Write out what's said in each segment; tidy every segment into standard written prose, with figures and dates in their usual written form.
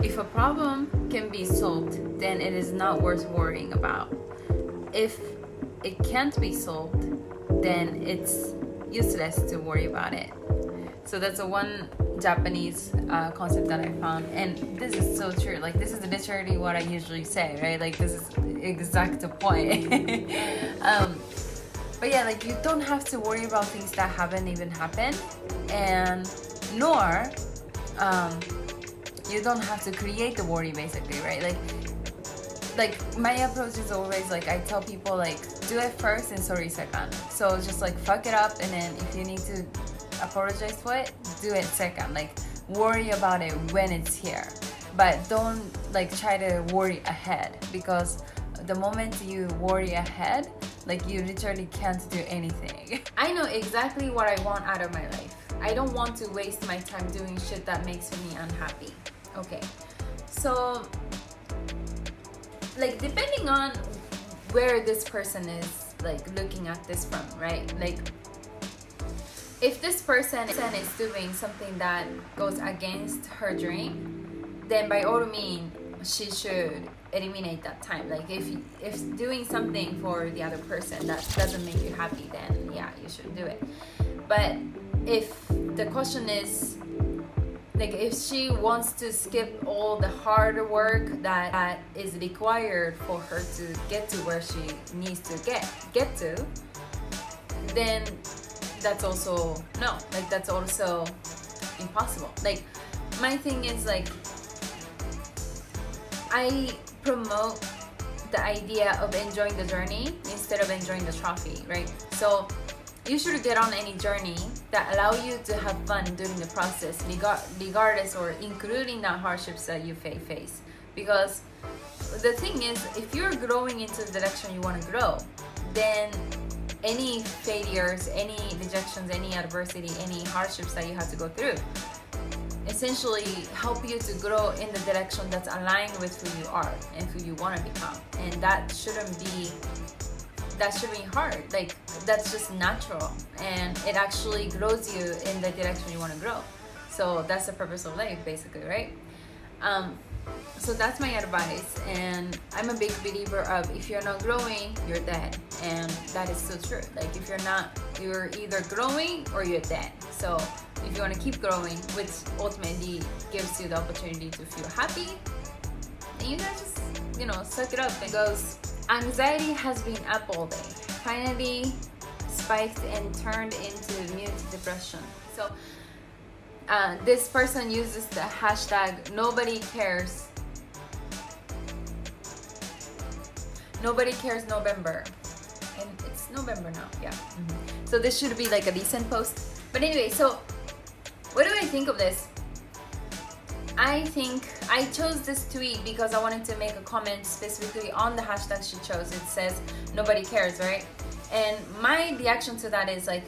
If a problem can be solved, then it is not worth worrying about. If it can't be solved, then it's useless to worry about it. So that's a one Japanese concept that I found, and this is so true. Like, this is literally what I usually say, right? Like, this is exact point. But yeah, like, you don't have to worry about things that haven't even happened, and nor you don't have to create the worry, basically, right? Like my approach is always like, I tell people, like, do it first and sorry second. So just like fuck it up, and then if you need to apologize for it, do it second. Like, worry about it when it's here, but don't like try to worry ahead, because the moment you worry ahead, like, you literally can't do anything. I know exactly what I want out of my life. I don't want to waste my time doing shit that makes me unhappy. Okay, so like, depending on where this person is like looking at this from, right? Like, if this person is doing something that goes against her dream, then by all means she should eliminate that time. Like, if doing something for the other person that doesn't make you happy, then yeah, you should do it. But if the question is, like, if she wants to skip all the hard work that is required for her to get to where she needs to get to, then that's also no. Like, that's also impossible. Like, my thing is, like, I promote the idea of enjoying the journey instead of enjoying the trophy, right? So you should get on any journey that allow you to have fun during the process, regardless or including the hardships that you face. Because the thing is, if you're growing into the direction you want to grow, then any failures, any rejections, any adversity, any hardships that you have to go through essentially help you to grow in the direction that's aligned with who you are and who you want to become. And that shouldn't be hard. Like, that's just natural, and it actually grows you in the direction you want to grow. So that's the purpose of life, basically, right? So that's my advice, and I'm a big believer of, if you're not growing, you're dead. And that is so true. Like, if you're either growing or you're dead. So if you want to keep growing, which ultimately gives you the opportunity to feel happy, then you gotta just, suck it up. It goes, anxiety has been up all day, finally spiked and turned into mute depression. So this person uses the hashtag nobody cares November, and it's November now. Yeah. So this should be like a decent post. But anyway, so what do I think of this? I think I chose this tweet because I wanted to make a comment specifically on the hashtag she chose. It says nobody cares, right? And my reaction to that is like,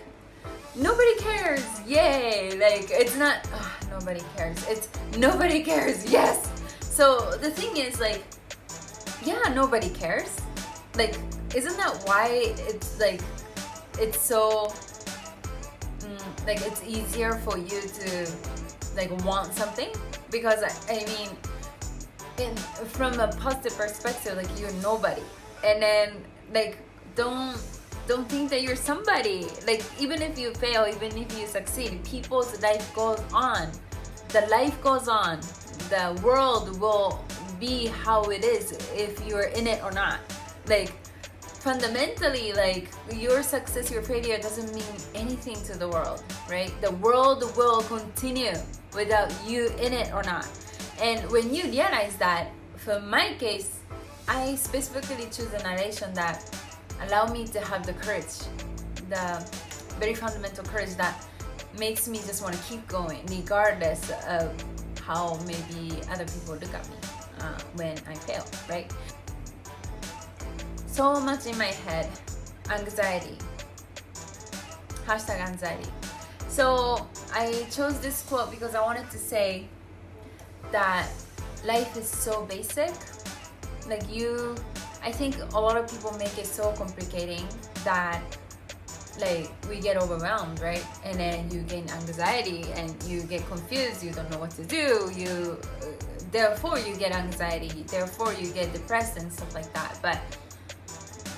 nobody cares, yay! Like, it's not nobody cares, it's nobody cares, yes! So the thing is, like, yeah, nobody cares. Like, isn't that why it's like, it's so like, it's easier for you to like want something? Because I mean, from a positive perspective, like, you're nobody, and then like, don't think that you're somebody. Like, even if you fail, even if you succeed, people's life goes on. The life goes on. The world will be how it is if you're in it or not. Like, fundamentally, like, your success, your failure doesn't mean anything to the world, right? The world will continue without you in it or not. And when you realize that, for my case, I specifically choose a narration that allow me to have the courage, the very fundamental courage that makes me just want to keep going, regardless of how maybe other people look at me when I fail, right? So much in my head, anxiety, hashtag anxiety. So I chose this quote because I wanted to say that life is so basic. Like, I think a lot of people make it so complicating that, like, we get overwhelmed, right? And then you gain anxiety and you get confused, you don't know what to do, you therefore you get anxiety, therefore you get depressed and stuff like that. But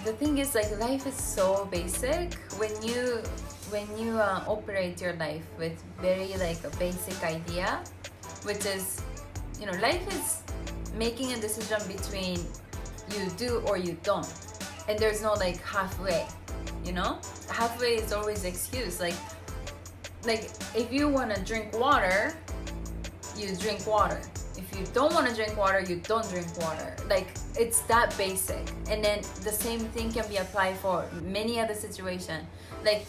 the thing is, like, life is so basic. When you operate your life with very like a basic idea, which is, you know, life is making a decision between you do or you don't, and there's no like halfway, you know. Halfway is always excuse. Like if you want to drink water, you drink water. If you don't want to drink water, you don't drink water. Like, it's that basic. And then the same thing can be applied for many other situations. Like,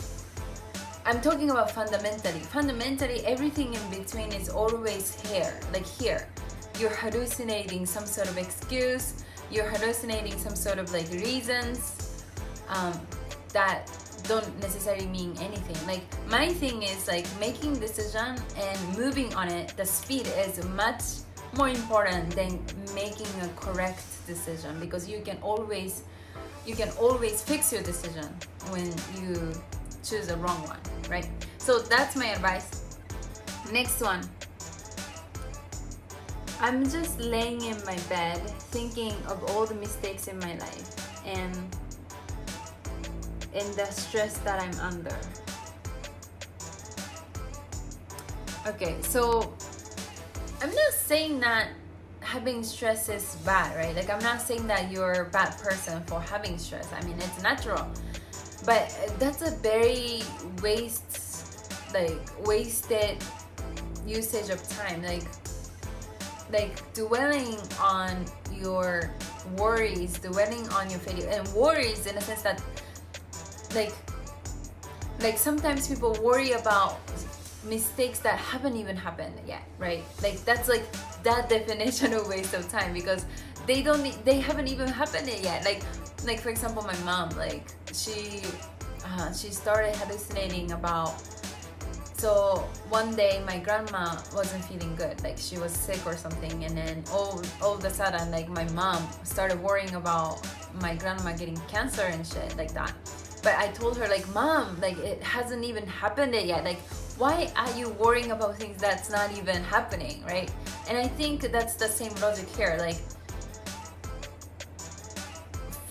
I'm talking about fundamentally everything in between is always here. Like, here you're hallucinating some sort of excuse, you're hallucinating some sort of like reasons that don't necessarily mean anything. Like, my thing is like making decision and moving on it. The speed is much more important than making a correct decision, because you can always fix your decision when you choose the wrong one, right? So that's my advice. Next one. I'm just laying in my bed thinking of all the mistakes in my life and the stress that I'm under. Okay, so I'm not saying that having stress is bad, right? Like, I'm not saying that you're a bad person for having stress. I mean, it's natural, but that's a very wasted usage of time. Like dwelling on your worries, dwelling on your failure, and worries in a sense that like sometimes people worry about mistakes that haven't even happened yet, right? Like, that's like that definition of waste of time, because they haven't even happened yet. Like for example, my mom, like she started hallucinating about, so one day my grandma wasn't feeling good, like she was sick or something, and then all of a sudden, like, my mom started worrying about my grandma getting cancer and shit like that. But I told her, like, Mom, like, it hasn't even happened yet. Like, why are you worrying about things that's not even happening, right? And I think that's the same logic here. Like,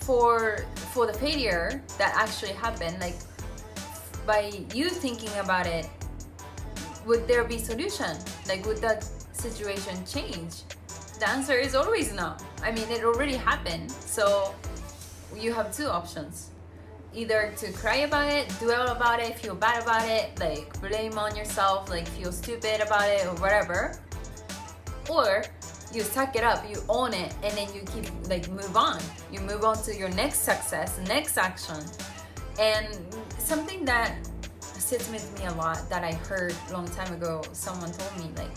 for the failure that actually happened, like, by you thinking about it, would there be solution? Like, would that situation change? The answer is always no. I mean, it already happened. So you have two options. Either to cry about it, dwell about it, feel bad about it, like blame on yourself, like feel stupid about it or whatever. Or you suck it up, you own it, and then you keep, like, move on. You move on to your next success, next action. And something that sits with me a lot that I heard a long time ago, someone told me, like,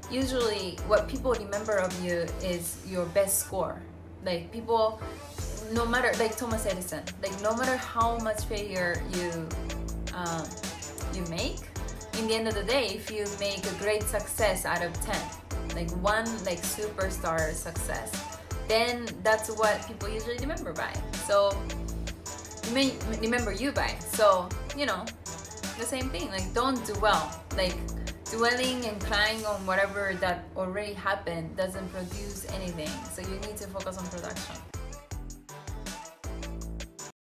usually what people remember of you is your best score. Like, people, no matter, like Thomas Edison, like, no matter how much failure you make, in the end of the day, if you make a great success out of 10, like one like superstar success, then that's what people usually remember by. So remember you by. So, you know, the same thing. Like, don't dwell. Like, dwelling and crying on whatever that already happened doesn't produce anything. So you need to focus on production.